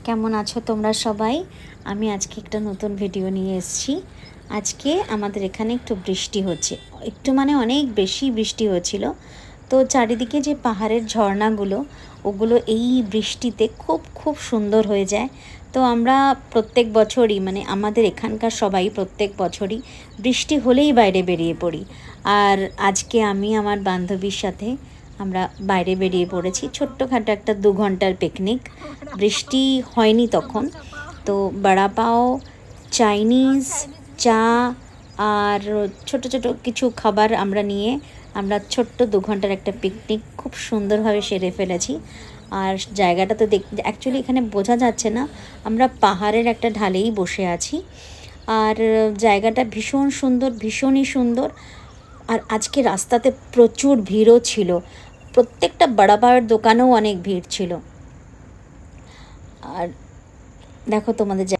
কেমন আছো তোমরা সবাই? আমি আজকে একটা নতুন ভিডিও নিয়ে এসেছি। আজকে আমাদের এখানে একটু বৃষ্টি হচ্ছে, একটু মানে অনেক বেশি বৃষ্টি হচ্ছিল। তো চারিদিকে যে পাহাড়ের ঝর্ণাগুলো, ওগুলো এই বৃষ্টিতে খুব খুব সুন্দর হয়ে যায়। তো আমরা প্রত্যেক বছরই মানে আমাদের এখানকার সবাই প্রত্যেক বছরই বৃষ্টি হলেই বাইরে বেরিয়ে পড়ি। আর আজকে আমি আমার বান্ধবীর সাথে আমরা বাইরে বেরিয়ে পড়েছি, ছোট্টখাটো একটা 2 ঘন্টার পিকনিক। বৃষ্টি হয়নি তখন। তো বড়া পাও, চাইনিজ, চা আর ছোট ছোট কিছু খাবার আমরা নিয়ে আমরা ছোট্ট 2 ঘন্টার একটা পিকনিক খুব সুন্দরভাবে সেরে ফেলেছি। আর জায়গাটা তো অ্যাকচুয়ালি এখানে বোঝা যাচ্ছে না, আমরা পাহাড়ের একটা ঢালেই বসে আছি। আর জায়গাটা ভীষণ সুন্দর, ভীষণই সুন্দর। আর আজকে রাস্তাতে প্রচুর ভিড়ও ছিল, প্রত্যেকটা বড়া পাওয়ের দোকানেও অনেক ভিড় ছিল। আর দেখো তোমাদের